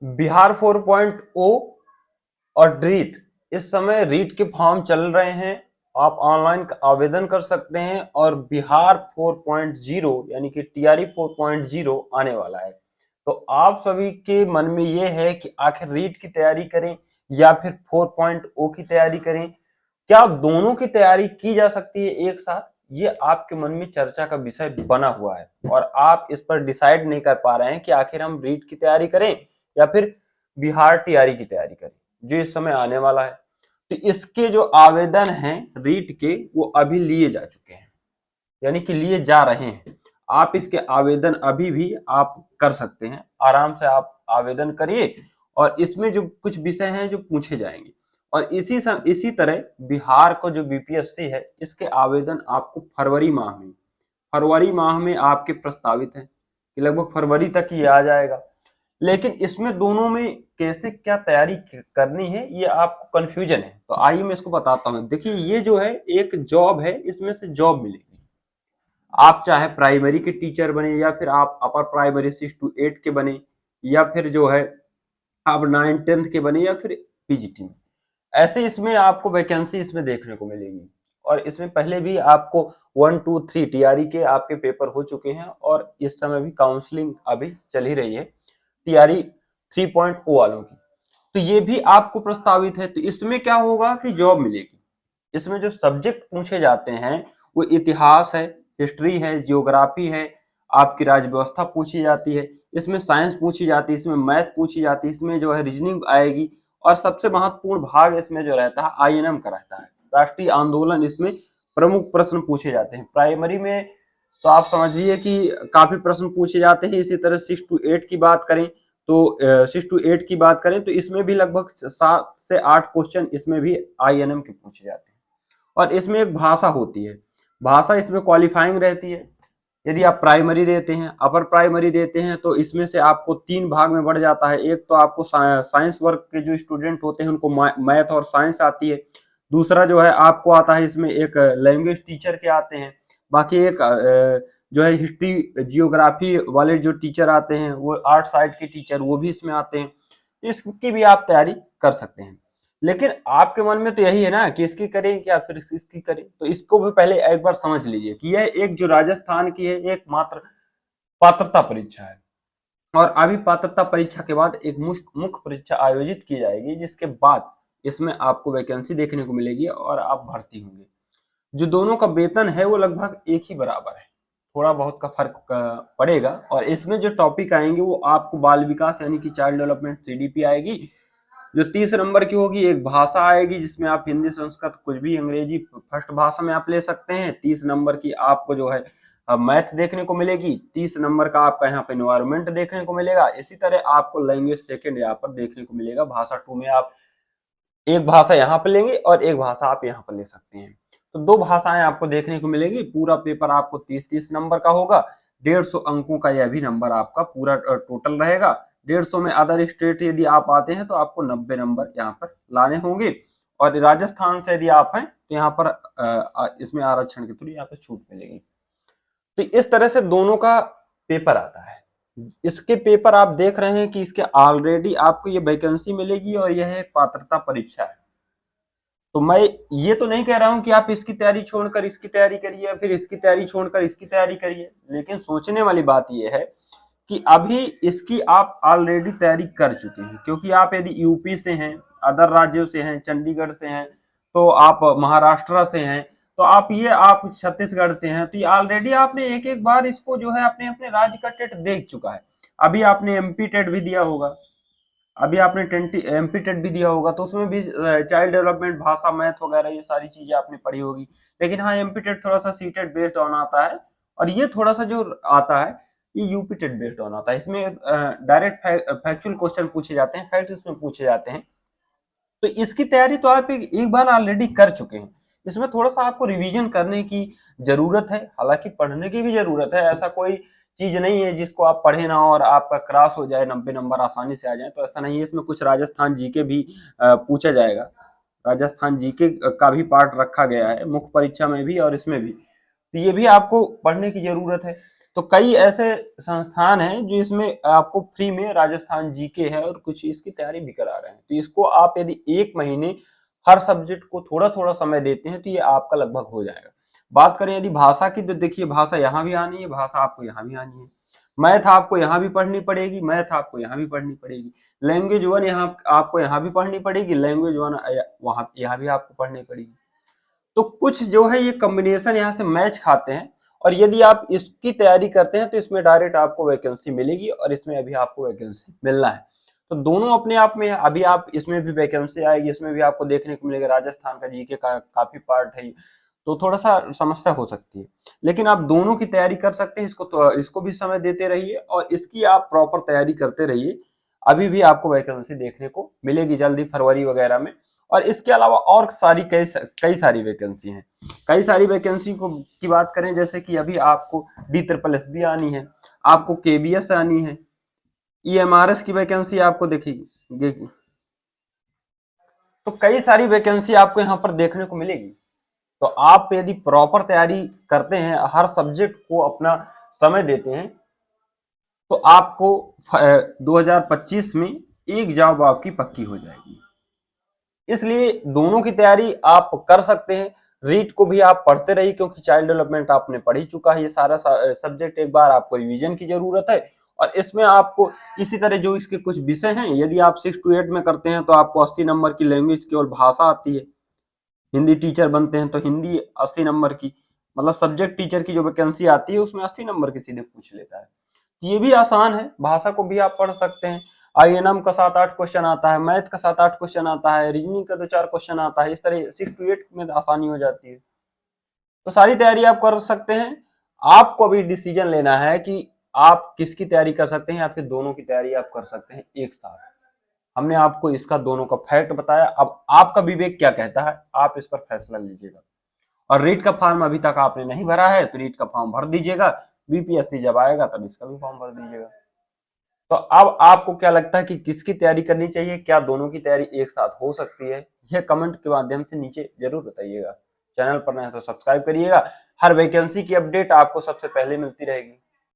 बिहार 4.0 और रीट, इस समय रीट के फॉर्म चल रहे हैं। आप ऑनलाइन आवेदन कर सकते हैं और बिहार 4.0 यानी कि टीआरई 4.0 आने वाला है। तो आप सभी के मन में ये है कि आखिर रीट की तैयारी करें या फिर 4.0 की तैयारी करें, क्या दोनों की तैयारी की जा सकती है एक साथ? ये आपके मन में चर्चा का विषय बना हुआ है और आप इस पर डिसाइड नहीं कर पा रहे हैं कि आखिर हम रीट की तैयारी करें या फिर बिहार टीआरई की तैयारी करें जो इस समय आने वाला है। तो इसके जो आवेदन हैं रीट के, वो अभी लिए जा चुके हैं, यानी कि लिए जा रहे हैं। आप इसके आवेदन अभी भी आप कर सकते हैं, आराम से आप आवेदन करिए और इसमें जो कुछ विषय हैं जो पूछे जाएंगे। और इसी तरह बिहार को जो बीपीएससी है, इसके आवेदन आपको फरवरी माह में आपके प्रस्तावित हैं कि लगभग फरवरी तक ही आ जाएगा। लेकिन इसमें दोनों में कैसे क्या तैयारी करनी है, ये आपको कंफ्यूजन है। तो आइए मैं इसको बताता हूँ। देखिए, ये जो है एक जॉब है, इसमें से जॉब मिलेगी। आप चाहे प्राइमरी के टीचर बने या फिर आप अपर प्राइमरी 6 to 8 के बने या फिर जो है आप 9th-10th के बने या फिर पीजीटी में, ऐसे इसमें आपको वैकेंसी इसमें देखने को मिलेगी। और इसमें पहले भी आपको 1 2 3 टीआरई के आपके पेपर हो चुके हैं और इस समय भी काउंसलिंग अभी चल ही रही है टीआरई 3.0 वालों की। तो ये भी आपको प्रस्तावित है। तो इसमें क्या होगा कि जॉब मिलेगी। इसमें जो सब्जेक्ट पूछे जाते हैं वो इतिहास है, हिस्ट्री है, जियोग्राफी है, आपकी राज्य व्यवस्था पूछी जाती है, इसमें साइंस पूछी जाती है, इसमें मैथ पूछी जाती है, इसमें जो है रीजनिंग आएगी। और सबसे महत्वपूर्ण भाग इसमें जो रहता है आईएनएम का रहता है, राष्ट्रीय आंदोलन। इसमें प्रमुख प्रश्न पूछे जाते हैं प्राइमरी में। तो आप समझिए कि काफी प्रश्न पूछे जाते हैं। इसी तरह 6 to 8 की बात करें तो 6 to 8 की बात करें तो इसमें भी लगभग 7 से 8 क्वेश्चन इसमें भी आईएनएम के पूछे जाते हैं। और इसमें एक भाषा होती है, भाषा इसमें क्वालिफाइंग रहती है। यदि आप प्राइमरी देते हैं, अपर प्राइमरी देते हैं, तो इसमें से आपको 3 भाग में बढ़ जाता है। एक तो आपको साइंस वर्ग के जो स्टूडेंट होते हैं उनको मैथ और साइंस आती है। दूसरा जो है आपको आता है इसमें एक लैंग्वेज टीचर के आते हैं। बाकी एक जो है हिस्ट्री जियोग्राफी वाले जो टीचर आते हैं, वो आर्ट साइड के टीचर, वो भी इसमें आते हैं। इसकी भी आप तैयारी कर सकते हैं। लेकिन आपके मन में तो यही है ना कि इसकी करें या फिर इसकी करें। तो इसको भी पहले एक बार समझ लीजिए कि यह एक जो राजस्थान की है एकमात्र पात्रता परीक्षा है। और अभी पात्रता परीक्षा के बाद एक मुख्य परीक्षा आयोजित की जाएगी, जिसके बाद इसमें आपको वैकेंसी देखने को मिलेगी और आप भर्ती होंगे। जो दोनों का वेतन है वो लगभग एक ही बराबर है, थोड़ा बहुत का फर्क पड़ेगा। और इसमें जो टॉपिक आएंगे वो आपको बाल विकास यानी कि चाइल्ड डेवलपमेंट सीडीपी आएगी, जो 30 नंबर की होगी। एक भाषा आएगी जिसमें आप हिंदी, संस्कृत, कुछ भी, अंग्रेजी फर्स्ट भाषा में आप ले सकते हैं। 30 नंबर की आपको जो है मैथ देखने को मिलेगी। 30 नंबर का आपका यहाँ पे एनवायरमेंट देखने को मिलेगा। इसी तरह आपको लैंग्वेज सेकंड यहाँ पर देखने को मिलेगा। भाषा 2 में आप एक भाषा यहाँ पर लेंगे और एक भाषा आप यहाँ पर ले सकते हैं। तो 2 भाषाएं आपको देखने को मिलेगी। पूरा पेपर आपको 30-30 नंबर का होगा। 150 अंकों का यह भी नंबर आपका पूरा टोटल रहेगा। 150 में अदर स्टेट यदि आप आते हैं तो आपको 90 नंबर यहाँ पर लाने होंगे। और राजस्थान से यदि आप हैं तो यहाँ पर इसमें आरक्षण के थ्रू यहाँ पर छूट मिलेगी। तो इस तरह से दोनों का पेपर आता है। इसके पेपर आप देख रहे हैं कि इसके ऑलरेडी आपको ये वैकेंसी मिलेगी और यह है पात्रता परीक्षा है। तो मैं ये तो नहीं कह रहा हूं कि आप इसकी तैयारी छोड़कर इसकी तैयारी करिए या फिर इसकी तैयारी छोड़कर इसकी तैयारी करिए। लेकिन सोचने वाली बात यह है कि अभी इसकी आप ऑलरेडी तैयारी कर चुके हैं, क्योंकि आप यदि यूपी से हैं, अदर राज्यों से हैं, चंडीगढ़ से हैं, तो आप महाराष्ट्र से हैं, तो आप छत्तीसगढ़ से हैं, तो ये ऑलरेडी आपने एक एक बार इसको जो है अपने अपने राज्य का टेट देख चुका है। अभी आपने एमपी टेट भी दिया होगा, अभी आपने एमपी टेट भी दिया होगा, तो उसमें भी चाइल्ड डेवलपमेंट, भाषा, मैथ वगैरह ये सारी चीजें आपने पढ़ी होगी। लेकिन हाँ, एमपी टेट थोड़ा सा सीटेट बेस्ड ऑन आता है और ये थोड़ा सा जो आता है ये यूपी टेट बेस्ड ऑन आता है। इसमें डायरेक्ट फैक्चुअल क्वेश्चन पूछे जाते हैं, फैक्ट इसमें पूछे जाते हैं। तो इसकी तैयारी तो आप एक बार ऑलरेडी कर चुके हैं। इसमें थोड़ा सा आपको रिवीजन करने की जरूरत है। हालांकि पढ़ने की भी जरूरत है, ऐसा कोई चीज नहीं है जिसको आप पढ़े ना और आपका क्रॉस हो जाए, 90 नंबर आसानी से आ जाए, तो ऐसा नहीं है। इसमें कुछ राजस्थान जीके भी पूछा जाएगा। राजस्थान जीके का भी पार्ट रखा गया है मुख्य परीक्षा में भी और इसमें भी। तो ये भी आपको पढ़ने की जरूरत है। तो कई ऐसे संस्थान हैं जो इसमें आपको फ्री में राजस्थान जीके है और कुछ इसकी तैयारी भी करा रहे हैं। तो इसको आप यदि 1 महीने हर सब्जेक्ट को थोड़ा थोड़ा समय देते हैं तो ये आपका लगभग हो जाएगा। बात करें यदि भाषा की, तो देखिए भाषा यहाँ भी आनी है, भाषा आपको यहाँ भी आनी है। मैथ आपको यहाँ भी पढ़नी पड़ेगी, मैथ आपको यहाँ भी पढ़नी पड़ेगी। लैंग्वेज 1 यहाँ आपको यहाँ भी पढ़नी पड़ेगी, लैंग्वेज 1 वहाँ यहाँ भी आपको पढ़नी पड़ेगी। तो कुछ जो है ये कॉम्बिनेशन यहाँ से मैच खाते हैं, और यदि आप इसकी तैयारी करते हैं तो इसमें डायरेक्ट आपको वैकेंसी मिलेगी, और इसमें अभी आपको वैकेंसी मिलना है। तो दोनों अपने आप में, अभी आप इसमें भी वैकेंसी आएगी, इसमें भी आपको देखने को मिलेगा। राजस्थान का जीके का काफी पार्ट है, तो थोड़ा सा समस्या हो सकती है, लेकिन आप दोनों की तैयारी कर सकते हैं। इसको भी समय देते रहिए और इसकी आप प्रॉपर तैयारी करते रहिए। अभी भी आपको वैकेंसी देखने को मिलेगी जल्दी, फरवरी वगैरह में। और इसके अलावा और कई सारी वैकेंसी हैं। कई सारी वैकेंसी की बात करें, जैसे कि अभी आपको DSSS भी आनी है, आपको KBS आनी है, EMRS की वैकेंसी आपको देखिए। तो कई सारी वैकेंसी आपको यहाँ पर देखने को मिलेगी। तो आप यदि प्रॉपर तैयारी करते हैं, हर सब्जेक्ट को अपना समय देते हैं, तो आपको 2025 में एक जॉब आपकी पक्की हो जाएगी। इसलिए दोनों की तैयारी आप कर सकते हैं। रीट को भी आप पढ़ते रहिए, क्योंकि चाइल्ड डेवलपमेंट आपने पढ़ ही चुका है। ये सारा सब्जेक्ट एक बार आपको रिवीजन की जरूरत है, और इसमें आपको इसी तरह जो इसके कुछ विषय हैं, यदि आप 6 to 8 में करते हैं तो आपको 80 नंबर की लैंग्वेज केवल भाषा आती है। हिंदी टीचर बनते हैं तो हिंदी 80 नंबर की, मतलब सब्जेक्ट टीचर की जो वैकेंसी आती है उसमें 80 नंबर की सीधे पूछ लेता है। ये भी आसान है, भाषा को भी आप पढ़ सकते हैं। INM का 7-8 क्वेश्चन आता है, मैथ का 7-8 क्वेश्चन आता है, रीजनिंग का 2-4 क्वेश्चन आता है। इस तरह 6 to 8 में आसानी हो जाती है। तो सारी तैयारी आप कर सकते हैं। आपको अभी डिसीजन लेना है कि आप किसकी तैयारी कर सकते हैं, या फिर दोनों की तैयारी आप कर सकते हैं एक साथ। हमने आपको इसका दोनों का फैक्ट बताया। अब आपका विवेक क्या कहता है, आप इस पर फैसला लीजिएगा। और रीट का फॉर्म अभी तक आपने नहीं भरा है तो रीट का फॉर्म भर दीजिएगा। BPSC जब आएगा तब इसका भी फॉर्म भर दीजिएगा। तो अब आपको क्या लगता है कि किसकी तैयारी करनी चाहिए, क्या दोनों की तैयारी एक साथ हो सकती है? यह कमेंट के माध्यम से नीचे जरूर बताइएगा। चैनल पर नए हैं तो सब्सक्राइब करिएगा। हर वैकेंसी की अपडेट आपको सबसे पहले मिलती रहेगी।